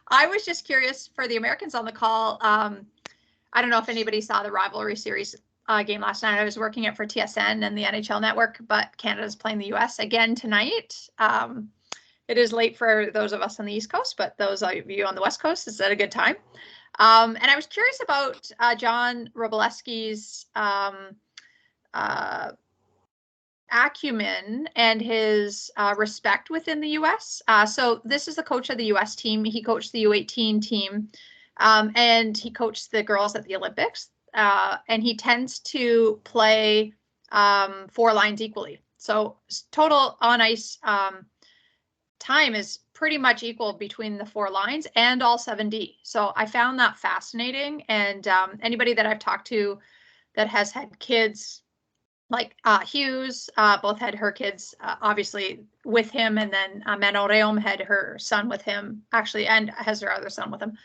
I was just curious for the Americans on the call. I don't know if anybody saw the rivalry series game last night. I was working it for TSN and the NHL Network, but Canada's playing the US again tonight. It is late for those of us on the East Coast, but those of you on the West Coast, is that a good time? And I was curious about John Wroblewski's acumen and his respect within the U.S. So this is the coach of the U.S. team. He coached the U18 team, and he coached the girls at the Olympics. And he tends to play 4 lines equally. So total on ice time is pretty much equal between the 4 lines and all 7D. So I found that fascinating. And anybody that I've talked to that has had kids, like Hughes, both had her kids obviously with him, and then Manon Réaume had her son with him, actually, and has her other son with him.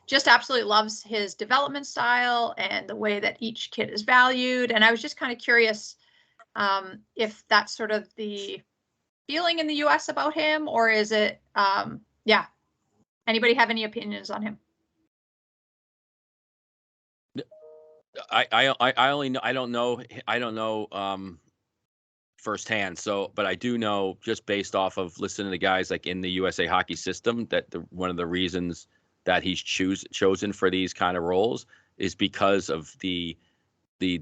Just absolutely loves his development style and the way that each kid is valued. And I was just kind of curious if that's sort of the feeling in the US about him, or is it, yeah. Anybody have any opinions on him? I don't know firsthand. So, but I do know, just based off of listening to guys like in the USA Hockey system, that one of the reasons that he's chosen for these kind of roles is because of the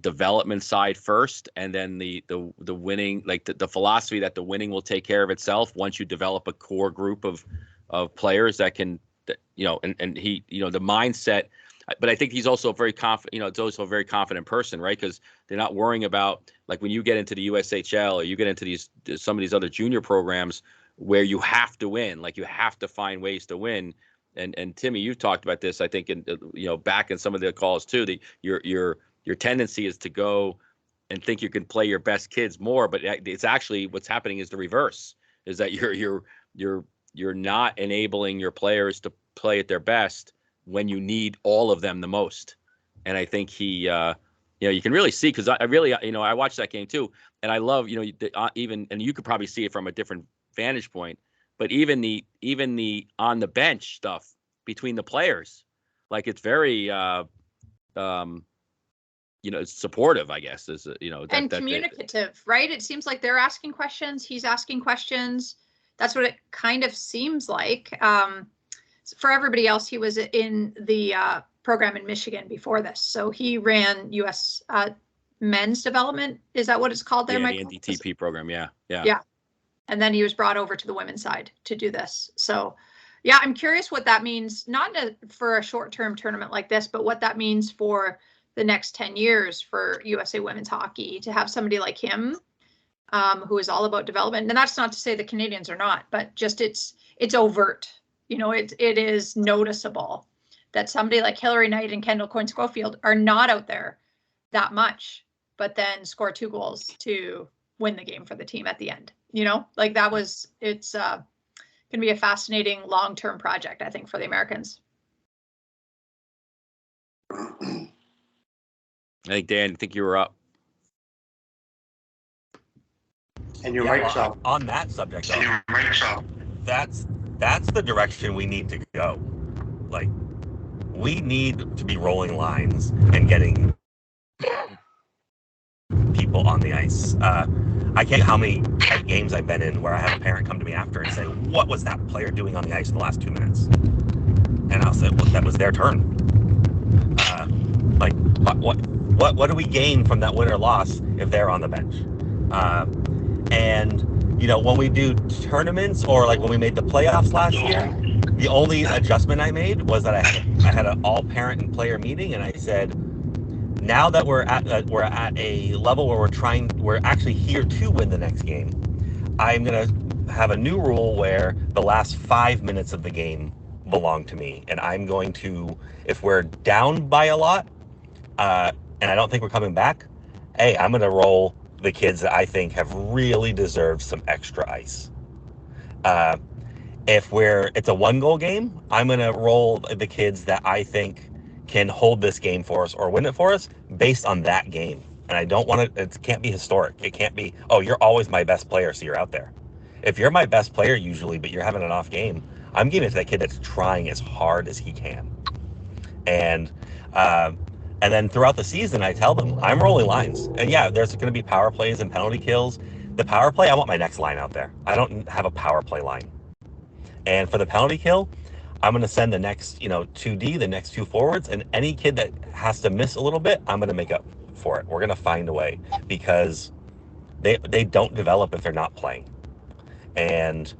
development side first, and then the winning, like the philosophy that the winning will take care of itself once you develop a core group of players that can, and he, the mindset. But I think he's also very confident, it's also a very confident person, right? Because they're not worrying about, like, when you get into the USHL or you get into some of these other junior programs where you have to win, like you have to find ways to win. And Timmy, you've talked about this, I think, in back in some of the calls too. Your tendency is to go and think you can play your best kids more, but it's actually what's happening is the reverse. Is that you're not enabling your players to play at their best when you need all of them the most. And I think he, you can really see, because I really, I watched that game too, and I love, even, and you could probably see it from a different vantage point, but even the on the bench stuff between the players, like, it's very, it's supportive, I guess, is, and communicative, right? It seems like they're asking questions, he's asking questions. That's what it kind of seems like. For everybody else, he was in the program in Michigan before this. So he ran U.S. men's development. Is that what it's called there, Michael? The NDTP program, yeah. And then he was brought over to the women's side to do this. So, yeah, I'm curious what that means, not for a short-term tournament like this, but what that means for the next 10 years for USA women's hockey, to have somebody like him who is all about development. And that's not to say the Canadians are not, but just it's overt. It is noticeable that somebody like Hillary Knight and Kendall Coyne-Schofield are not out there that much, but then score 2 goals to win the game for the team at the end. Like it's going to be a fascinating long-term project, I think, for the Americans. I think, Dan, I think you were up. And your mic's off. On that subject, though, that's the direction we need to go. Like, we need to be rolling lines and getting people on the ice. I can't how many games I've been in where I have a parent come to me after and say, "What was that player doing on the ice in the last 2 minutes?" And I'll say, "Well, that was their turn." What do we gain from that win or loss if they're on the bench? And when we do tournaments, or like when we made the playoffs last year, the only adjustment I made was that I had an all parent and player meeting, and I said, now that we're at a level where we're actually here to win the next game, I'm gonna have a new rule where the last 5 minutes of the game belong to me, and I'm going to, if we're down by a lot, and I don't think we're coming back, hey, I'm gonna roll the kids that I think have really deserved some extra ice. If it's a 1-goal game, I'm gonna roll the kids that I think can hold this game for us or win it for us based on that game. And I don't want to, it can't be historic. It can't be, oh, you're always my best player, so you're out there. If you're my best player usually, but you're having an off game, I'm giving it to that kid that's trying as hard as he can. And then throughout the season, I tell them I'm rolling lines. And yeah, there's going to be power plays and penalty kills. The power play, I want my next line out there. I don't have a power play line. And for the penalty kill, I'm going to send the next, 2D, the next two forwards, and any kid that has to miss a little bit, I'm going to make up for it. We're going to find a way because they don't develop if they're not playing. And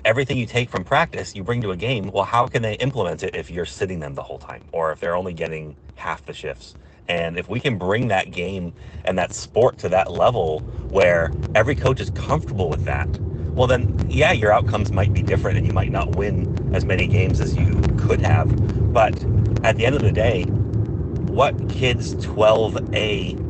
everything you take from practice, you bring to a game. Well, how can they implement it if you're sitting them the whole time, or if they're only getting half the shifts? And if we can bring that game and that sport to that level where every coach is comfortable with that, well, then, yeah, your outcomes might be different and you might not win as many games as you could have. But at the end of the day, what kids 12A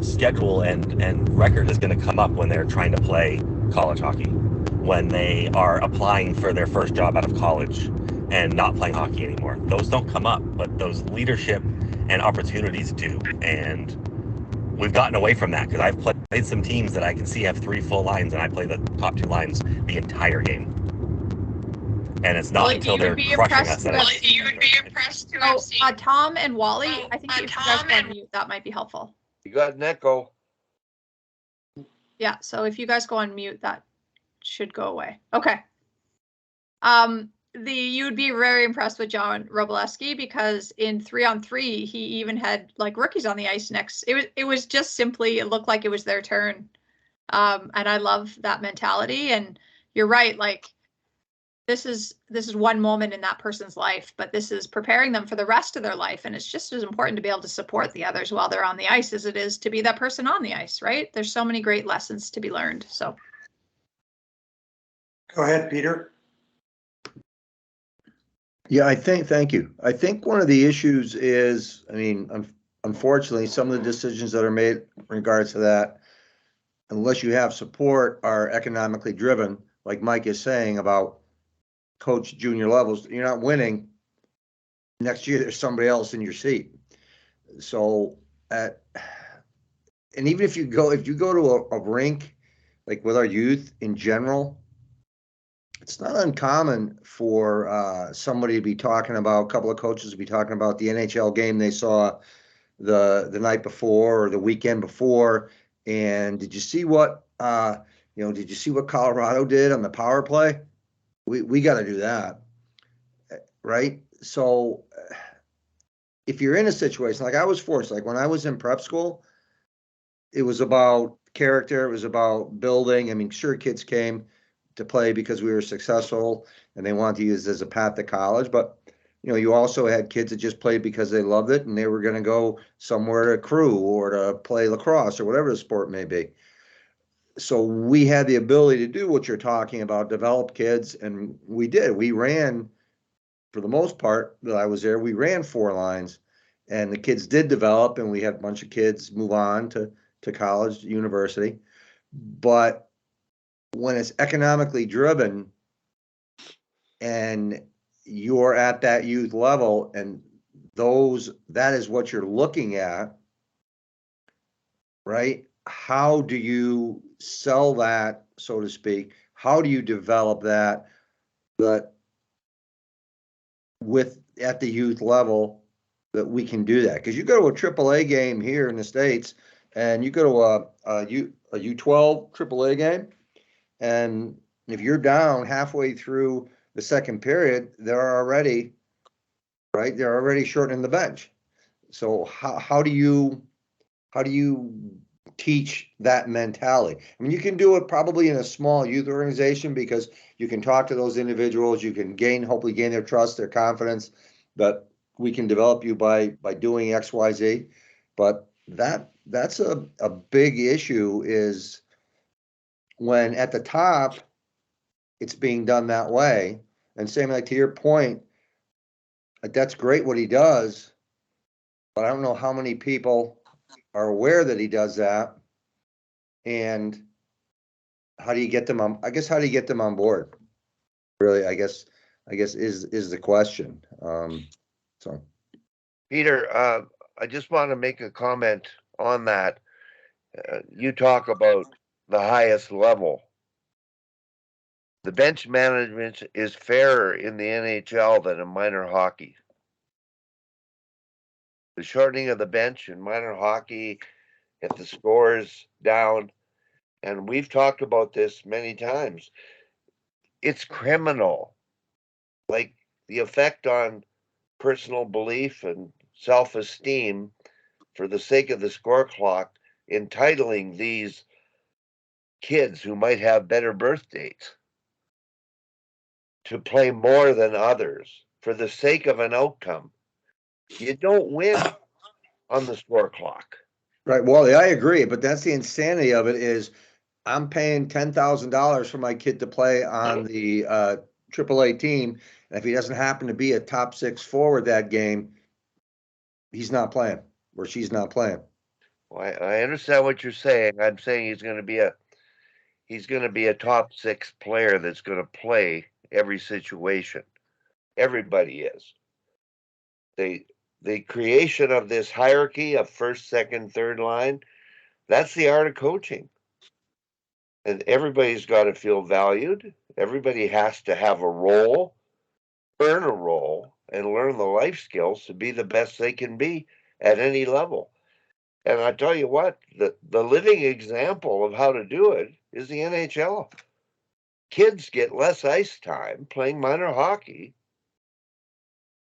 schedule and record is going to come up when they're trying to play college hockey, when they are applying for their first job out of college and not playing hockey anymore? Those don't come up, but those leadership and opportunities do. And we've gotten away from that because I've played some teams that I can see have 3 full lines, and I play the top 2 lines the entire game. And it's not until they're crushing us that you would be impressed to have seen. Tom and Wally, I think if you guys go on mute, that might be helpful. You got an echo. Yeah, so if you guys go on mute, that should go away. Okay. You would be very impressed with John Robleski because in 3-on-3, he even had like rookies on the ice next. It was just simply, it looked like it was their turn. And I love that mentality. And you're right, like this is one moment in that person's life, but this is preparing them for the rest of their life. And it's just as important to be able to support the others while they're on the ice as it is to be that person on the ice, right? There's so many great lessons to be learned. So Go ahead, Peter. Yeah, thank you. I think one of the issues is, unfortunately, some of the decisions that are made in regards to that, unless you have support, are economically driven, like Mike is saying about coach junior levels. You're not winning. Next year, there's somebody else in your seat. So, and even if you go to a rink, like with our youth in general, it's not uncommon for somebody to be talking about, a couple of coaches to be talking about the NHL game they saw the night before or the weekend before. And did you see what did you see what Colorado did on the power play? We got to do that, right? So if you're in a situation like I was forced, like when I was in prep school, it was about character, it was about building. I mean, sure, kids came to play because we were successful and they wanted to use it as a path to college, but you also had kids that just played because they loved it and they were going to go somewhere to crew or to play lacrosse or whatever the sport may be. So we had the ability to do what you're talking about, develop kids, and we did. We ran, for the most part that I was there, we ran 4 lines, and the kids did develop, and we had a bunch of kids move on to college, university. But when it's economically driven and you're at that youth level and that is what you're looking at, right? How do you sell that, so to speak? How do you develop that at the youth level that we can do that? Because you go to a AAA game here in the States and you go to a U12 AAA game, and if you're down halfway through the second period, they're already shortening the bench. So how do you teach that mentality? I mean, you can do it probably in a small youth organization because you can talk to those individuals, you can hopefully gain their trust, their confidence, but we can develop you by doing X, Y, Z. But that's a big issue, is when at the top it's being done that way. And same, like to your point, that's great what he does, but I don't know how many people are aware that he does that. And how do you get them on? I guess how do you get them on board? Really, I guess is the question. So, Peter, I just want to make a comment on that. You talk about the highest level. The bench management is fairer in the NHL than in minor hockey. The shortening of the bench in minor hockey, if the score is down, and we've talked about this many times, it's criminal. Like the effect on personal belief and self-esteem for the sake of the score clock, entitling these kids who might have better birth dates to play more than others for the sake of an outcome. You don't win on the score clock. Right, Wally, I agree, but that's the insanity of it is I'm paying $10,000 for my kid to play on the AAA team, and if he doesn't happen to be a top 6 forward that game, he's not playing or she's not playing. Well, I understand what you're saying. I'm saying he's going to be a top 6 player that's going to play every situation. Everybody is. The creation of this hierarchy of first, second, third line, that's the art of coaching. And everybody's got to feel valued. Everybody has to have a role, earn a role, and learn the life skills to be the best they can be at any level. And I tell you what, the living example of how to do it is the NHL. Kids get less ice time playing minor hockey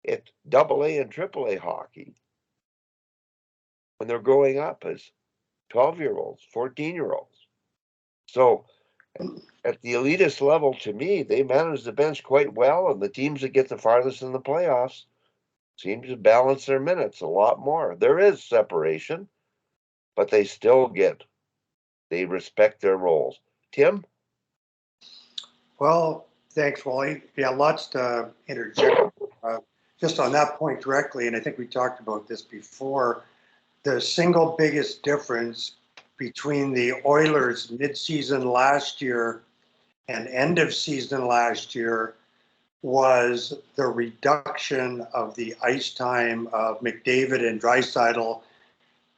at AA and AAA hockey when they're growing up as 12-year-olds, 14-year-olds. So at the elitist level, to me, they manage the bench quite well, and the teams that get the farthest in the playoffs seem to balance their minutes a lot more. There is separation, but they respect their roles. Tim? Well, thanks, Wally. Yeah, lots to interject. Just on that point directly, and I think we talked about this before, the single biggest difference between the Oilers midseason last year and end of season last year was the reduction of the ice time of McDavid and Draisaitl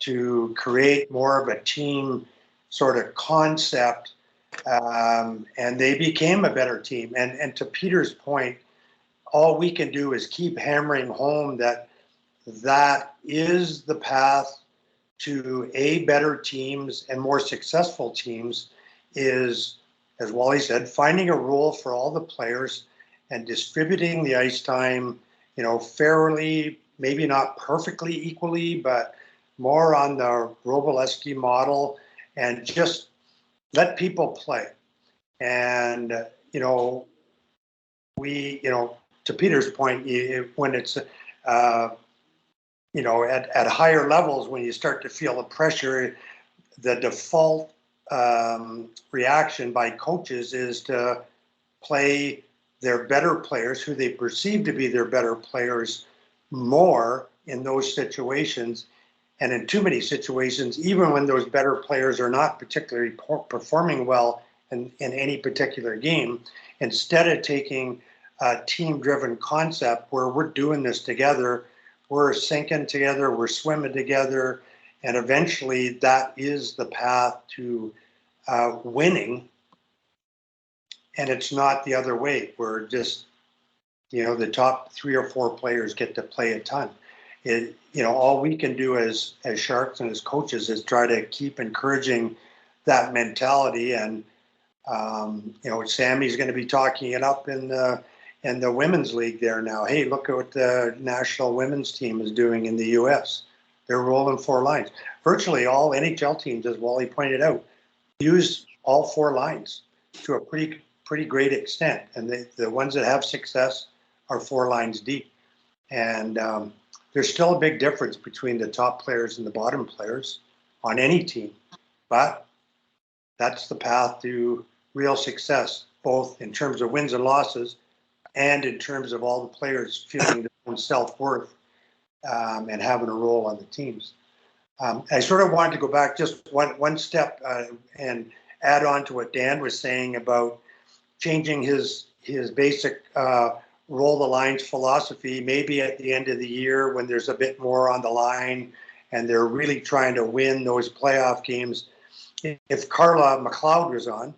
to create more of a team sort of concept, and they became a better team. And to Peter's point, all we can do is keep hammering home that that is the path to better teams and more successful teams is, as Wally said, finding a role for all the players and distributing the ice time, fairly, maybe not perfectly equally, but more on the Roboleski model, and just let people play. And, to Peter's point, when it's, at higher levels, when you start to feel the pressure, the default reaction by coaches is to play their better players, who they perceive to be their better players, more in those situations. And in too many situations, even when those better players are not particularly performing well in any particular game, instead of taking a team-driven concept where we're doing this together, we're sinking together, we're swimming together, and eventually that is the path to winning. And it's not the other way. We're just, the top 3 or 4 players get to play a ton. All we can do as Sharks and as coaches is try to keep encouraging that mentality. And Sammy's going to be talking it up in the women's league there now. Hey, look at what the national women's team is doing in the U.S. They're rolling 4 lines. Virtually all NHL teams, as Wally pointed out, use all 4 lines to a pretty great extent. And the ones that have success are 4 lines deep. And there's still a big difference between the top players and the bottom players on any team. But that's the path to real success, both in terms of wins and losses and in terms of all the players feeling their own self-worth and having a role on the teams. I sort of wanted to go back just one step and add on to what Dan was saying about changing his basic roll the lines philosophy, maybe at the end of the year when there's a bit more on the line and they're really trying to win those playoff games. If Carla McLeod was on,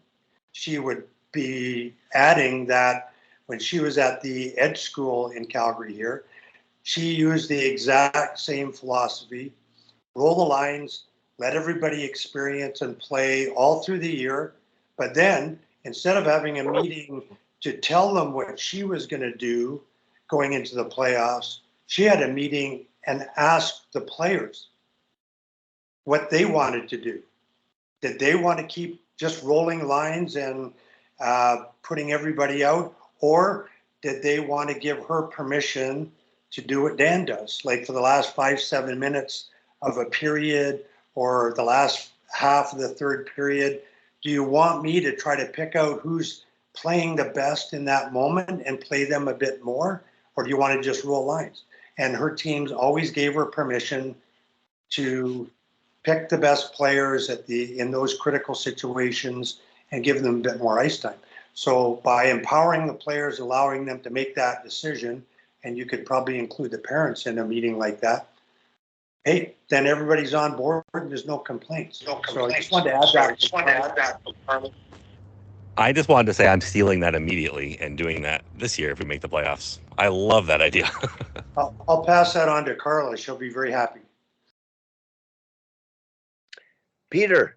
she would be adding that when she was at the Edge School in Calgary here, she used the exact same philosophy: roll the lines, let everybody experience and play all through the year. But then instead of having a meeting to tell them what she was going to do going into the playoffs, she had a meeting and asked the players what they wanted to do. Did they want to keep just rolling lines and putting everybody out? Or did they want to give her permission to do what Dan does? Like for the last 5-7 minutes of a period or the last half of the third period, do you want me to try to pick out who's playing the best in that moment and play them a bit more? Or do you want to just roll lines? And her teams always gave her permission to pick the best players in those critical situations and give them a bit more ice time. So by empowering the players, allowing them to make that decision, and you could probably include the parents in a meeting like that, hey, then everybody's on board and there's no complaints. So I just wanted to add that. I just wanted to say I'm stealing that immediately and doing that this year if we make the playoffs. I love that idea. I'll pass that on to Carla. She'll be very happy. Peter.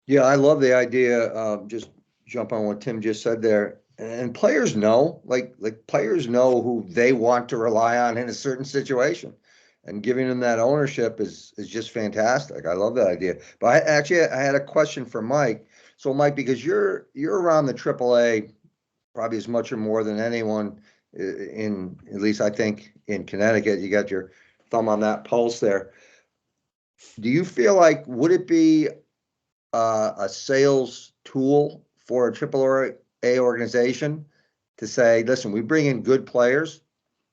Yeah, I love the idea. Just jump on what Tim just said there. And players know, like players know who they want to rely on in a certain situation, and giving them that ownership is just fantastic. I love that idea. But I had a question for Mike. So Mike, because you're around the AAA probably as much or more than anyone in, at least I think in Connecticut, you got your thumb on that pulse there. Do you feel like, would it be a sales tool for a AAA organization to say, listen, we bring in good players,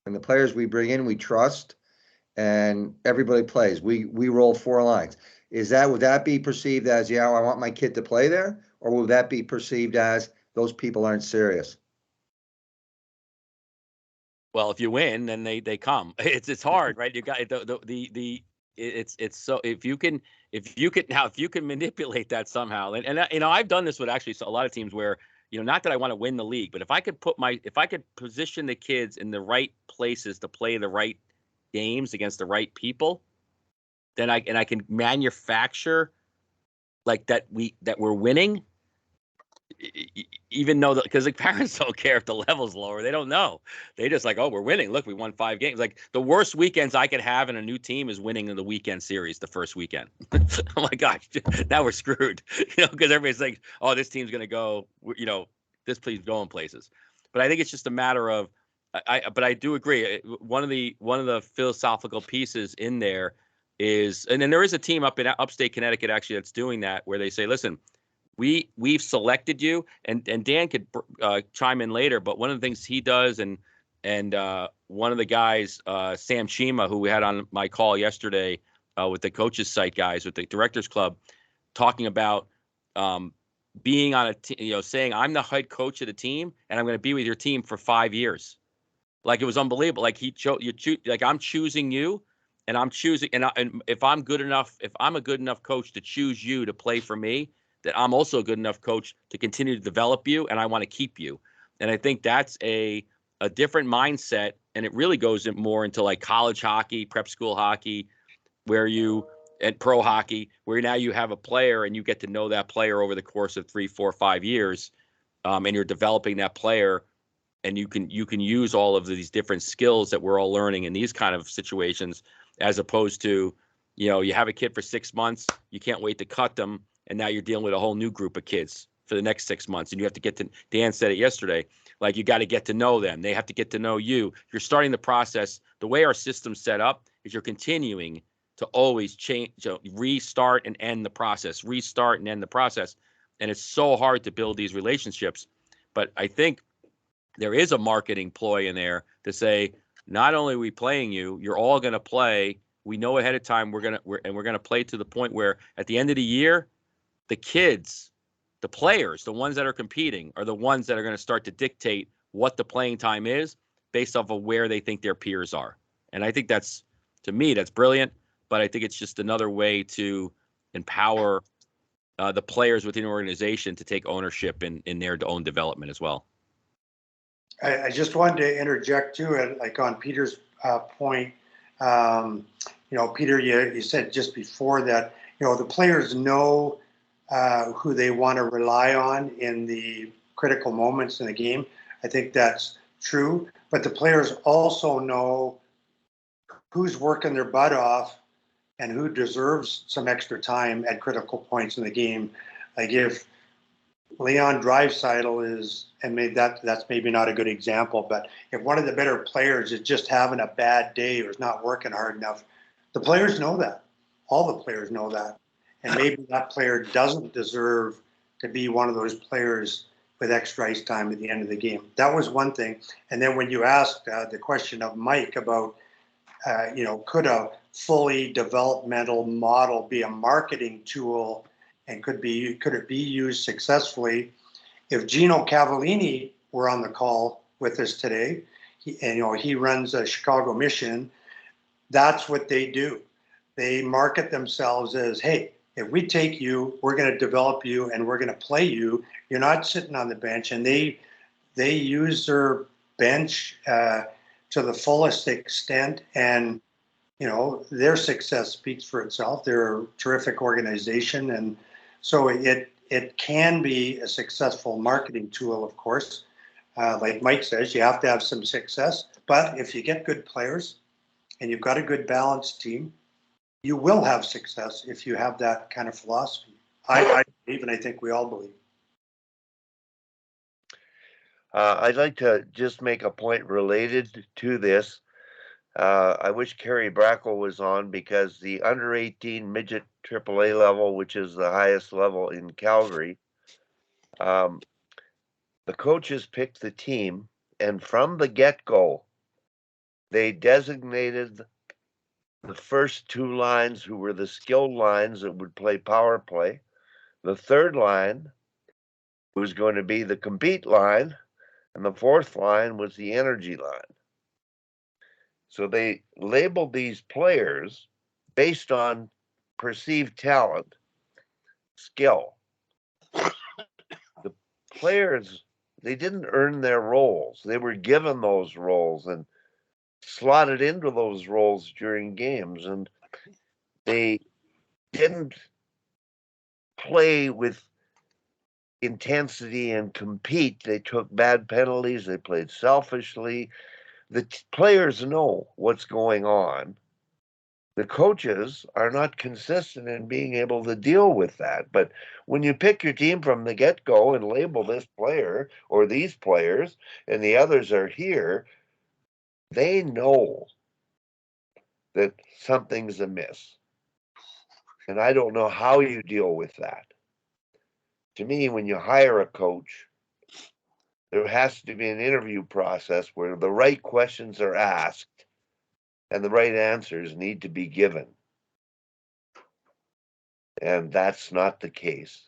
and the players we bring in, we trust, and everybody plays. We roll 4 lines. Would that be perceived as, yeah, I want my kid to play there? Or would that be perceived as those people aren't serious? Well, if you win, then they come. It's hard, right? You got it's so if you can manipulate that somehow, and you know, I've done this with actually a lot of teams where, you know, not that I want to win the league, but if I could position the kids in the right places to play the right games against the right people, then I can manufacture like that we're winning. Even though, because the parents don't care if the level's lower, they don't know. They just like, oh, we're winning. Look, we won 5 games. Like the worst weekends I could have in a new team is winning in the weekend series the first weekend. Oh my gosh, now we're screwed. You know, because everybody's like, oh, this team's gonna go. You know, this team's going places. But I think it's just a matter of, but I do agree. One of the philosophical pieces in there is, and then there is a team up in upstate Connecticut actually that's doing that, where they say, listen, we've selected you, and Dan could chime in later, but one of the things he does, and one of the guys, Sam Chima, who we had on my call yesterday with the coaches site guys, with the directors club, talking about being on a team, you know, saying, I'm the head coach of the team and I'm going to be with your team for 5 years. Like, it was unbelievable. Like like I'm choosing you, and I'm choosing, and if I'm good enough, if I'm a good enough coach to choose you to play for me, that I'm also a good enough coach to continue to develop you, and I want to keep you. And I think that's a different mindset, and it really goes more into like college hockey, prep school hockey, where you, and pro hockey, where now you have a player and you get to know that player over the course of 3, 4, 5 years, and you're developing that player, and you can use all of these different skills that we're all learning in these kind of situations, as opposed to, you know, you have a kid for 6 months, you can't wait to cut them, and now you're dealing with a whole new group of kids for the next 6 months. And you have to get to, Dan said it yesterday, like you got to get to know them. They have to get to know you. You're starting the process. The way our system's set up is you're continuing to always change, restart and end the process, restart and end the process. And it's so hard to build these relationships. But I think there is a marketing ploy in there to say, not only are we playing you, you're all going to play. We know ahead of time we're going to play to the point where at the end of the year, the kids, the players, the ones that are competing, are the ones that are going to start to dictate what the playing time is based off of where they think their peers are. And I think that's, to me, that's brilliant. But I think it's just another way to empower the players within the organization to take ownership in their own development as well. I just wanted to interject too, like on Peter's point. Peter, you said just before that, the players know who they want to rely on in the critical moments in the game. I think that's true, but the players also know who's working their butt off and who deserves some extra time at critical points in the game. Like if Leon Draisaitl is, and maybe that's maybe not a good example, but if one of the better players is just having a bad day or is not working hard enough, the players know that. All the players know that. And maybe that player doesn't deserve to be one of those players with extra ice time at the end of the game. That was one thing. And then when you asked the question of Mike about, could a fully developmental model be a marketing tool and could it be used successfully? If Gino Cavallini were on the call with us today, he runs a Chicago Mission, that's what they do. They market themselves as, hey, if we take you, we're going to develop you and we're going to play you. You're not sitting on the bench. And they use their bench to the fullest extent. And, their success speaks for itself. They're a terrific organization. And so it can be a successful marketing tool, of course. Like Mike says, you have to have some success. But if you get good players and you've got a good balanced team, you will have success if you have that kind of philosophy. I believe, and I think we all believe. I'd like to just make a point related to this. I wish Kerry Brackle was on because the under 18 midget AAA level, which is the highest level in Calgary, the coaches picked the team, and from the get-go, they designated the first two lines who were the skilled lines that would play power play. The third line was going to be the compete line, and the fourth line was the energy line. So they labeled these players based on perceived talent, skill. The players, they didn't earn their roles. They were given those roles and slotted into those roles during games, and they didn't play with intensity and compete. They took bad penalties. They played selfishly. The players know what's going on. The coaches are not consistent in being able to deal with that. But when you pick your team from the get-go and label this player or these players and the others are here, they know that something's amiss. And I don't know how you deal with that. To me, when you hire a coach, there has to be an interview process where the right questions are asked and the right answers need to be given. And that's not the case.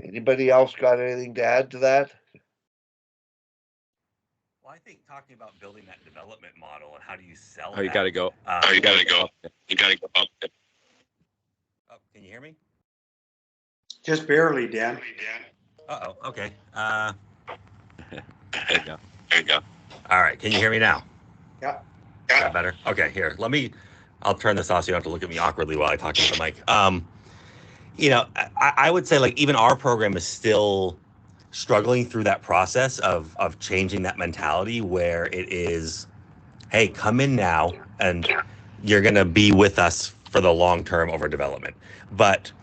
Anybody else got anything to add to that? Well, I think talking about building that development model and how do you sell Oh, you that, got to go. you got to go. You got to go up. Oh, can you hear me? Just barely, Dan. Uh-oh, okay. There you go. There you go. All right, can you hear me now? Yeah. Is that better? Okay, here. I'll turn this off so you don't have to look at me awkwardly while I talk into the mic. I would say like even our program is still struggling through that process of changing that mentality where it is, hey, come in now and you're going to be with us for the long term over development. But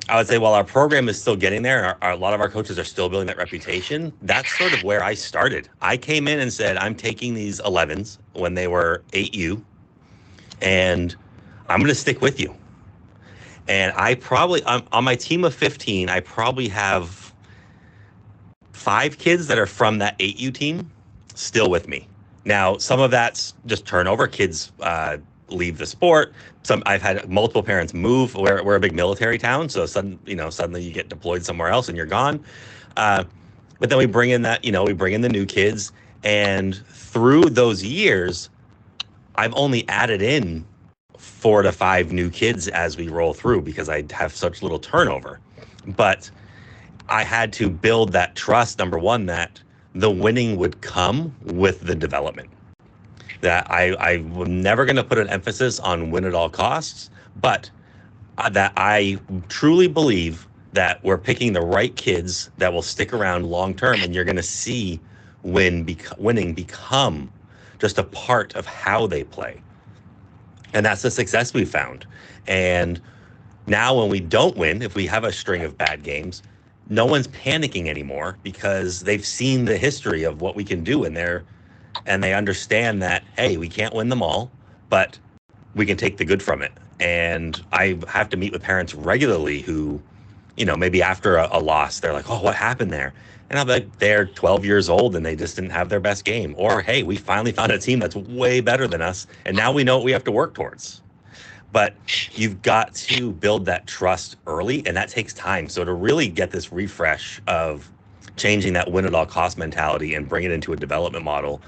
I would say while our program is still getting there, a lot of our coaches are still building that reputation. That's sort of where I started. I came in and said, I'm taking these 11s when they were 8U, and I'm going to stick with you. And I probably, on my team of 15, I probably have 5 kids that are from that 8U team still with me. Now, some of that's just turnover. Kids leave the sport. I've had multiple parents move. We're a big military town, so suddenly you get deployed somewhere else and you're gone. But then we bring in the new kids, and through those years, I've only added in 4 to 5 new kids as we roll through because I have such little turnover. But I had to build that trust, number one, that the winning would come with the development. That I'm never going to put an emphasis on win at all costs, but that I truly believe that we're picking the right kids that will stick around long term, and you're going to see winning become just a part of how they play. And that's the success we found. And now when we don't win, if we have a string of bad games, no one's panicking anymore because they've seen the history of what we can do in there, and they understand that, hey, we can't win them all, but we can take the good from it. And I have to meet with parents regularly who, maybe after a loss, they're like, oh, what happened there? And I'll be like, they're 12 years old and they just didn't have their best game. Or, hey, we finally found a team that's way better than us, and now we know what we have to work towards. But you've got to build that trust early, and that takes time. So to really get this refresh of changing that win at all cost mentality and bring it into a development model,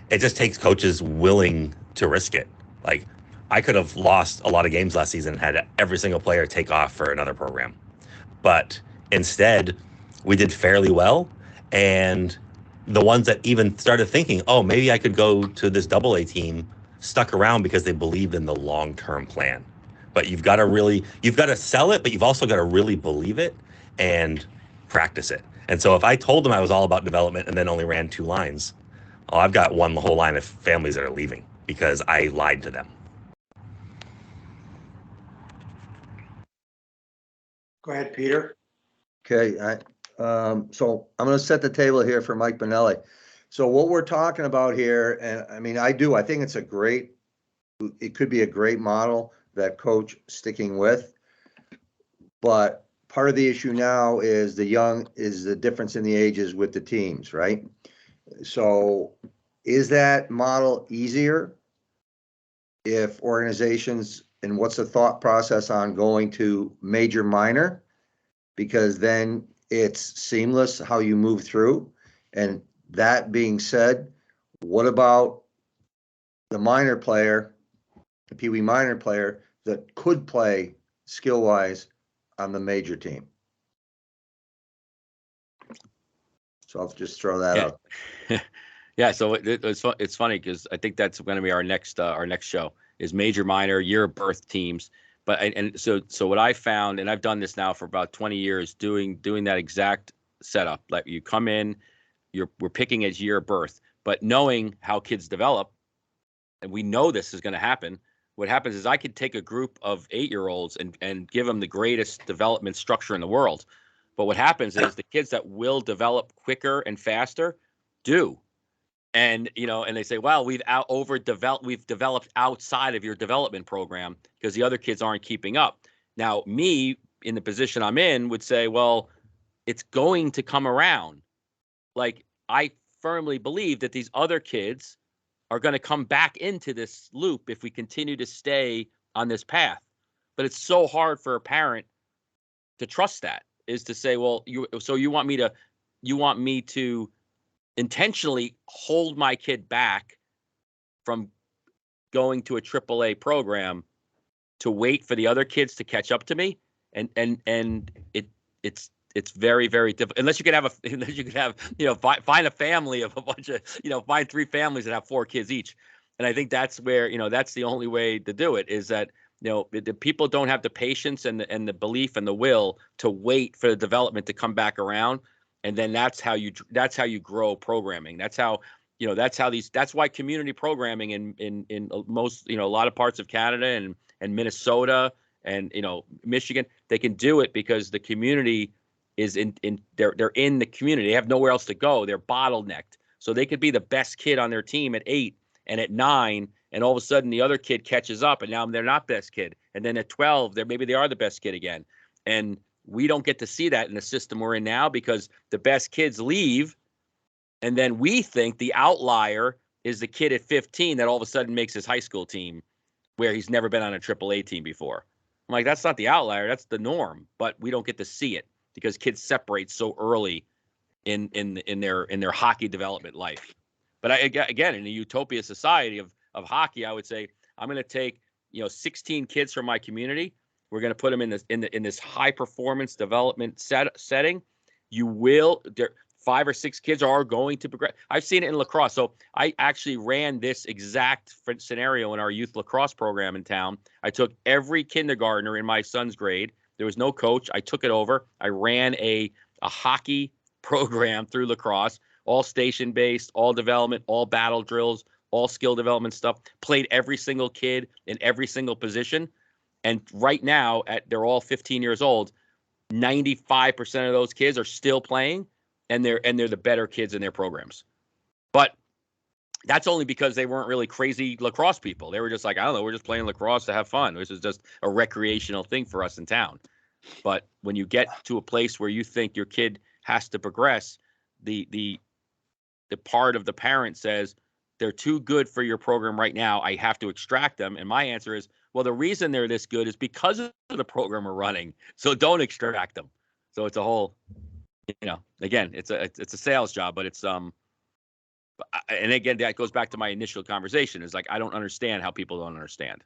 it just takes coaches willing to risk it. Like, I could have lost a lot of games last season and had every single player take off for another program. But instead, we did fairly well. And the ones that even started thinking, oh, maybe I could go to this AA team, stuck around because they believed in the long-term plan. But you've got to sell it, but you've also got to really believe it and practice it. And so if I told them I was all about development and then only ran 2 lines, oh, I've got one whole line of families that are leaving because I lied to them. Go ahead, Peter. Okay, so I'm going to set the table here for Mike Benelli. So what we're talking about here, and I mean, I think it could be a great model that coach sticking with, but part of the issue now is the difference in the ages with the teams, right? So is that model easier if organizations, and what's the thought process on going to major minor? Because then it's seamless how you move through. And that being said, what about the minor player, the Pee Wee minor player that could play skill-wise on the major team? So I'll just throw that out. Yeah, so it's funny because I think that's going to be our next show is major minor year of birth teams. But so what I found, and I've done this now for about 20 years, doing that exact setup. Like you come in, we're picking as year of birth, but knowing how kids develop, and we know this is going to happen. What happens is I could take a group of 8-year-olds and give them the greatest development structure in the world. But what happens is the kids that will develop quicker and faster do. And, and they say, well, we've developed outside of your development program because the other kids aren't keeping up. Now, me in the position I'm in would say, well, it's going to come around. Like, I firmly believe that these other kids are going to come back into this loop if we continue to stay on this path. But it's so hard for a parent to trust that, is to say, well, you want me to intentionally hold my kid back from going to a AAA program to wait for the other kids to catch up to me, and it's very, very difficult unless you could have find a family of a bunch of find 3 families that have 4 kids each. And I think that's where that's the only way to do it, is that the people don't have the patience and the belief and the will to wait for the development to come back around. And then that's how you grow programming. That's why community programming in most, a lot of parts of Canada and Minnesota and, Michigan, they can do it because the community is they're in the community. They have nowhere else to go. They're bottlenecked. So they could be the best kid on their team at 8 and at 9, and all of a sudden the other kid catches up and now they're not best kid. And then at 12, maybe they are the best kid again. And we don't get to see that in the system we're in now because the best kids leave. And then we think the outlier is the kid at 15 that all of a sudden makes his high school team where he's never been on a AAA team before. I'm like, that's not the outlier. That's the norm. But we don't get to see it because kids separate so early in their hockey development life. But again, in a utopia society of hockey, I would say I'm going to take 16 kids from my community. We're going to put them in this high performance development setting. You will there 5 or 6 kids are going to progress. I've seen it in lacrosse. So I actually ran this exact scenario in our youth lacrosse program in town. I took every kindergartner in my son's grade. There was no coach. I took it over. I ran a hockey program through lacrosse, all station based, all development, all battle drills, all skill development stuff. Played every single kid in every single position. And right now, they're all 15 years old. 95% of those kids are still playing, and they're the better kids in their programs. But that's only because they weren't really crazy lacrosse people. They were just like, I don't know, we're just playing lacrosse to have fun. This is just a recreational thing for us in town. But when you get to a place where you think your kid has to progress, the part of the parent says they're too good for your program right now. I have to extract them. And my answer is, well, the reason they're this good is because of the program we're running. So don't extract them. So it's a whole, again, it's a sales job, but it's and again, that goes back to my initial conversation. Is like, I don't understand how people don't understand.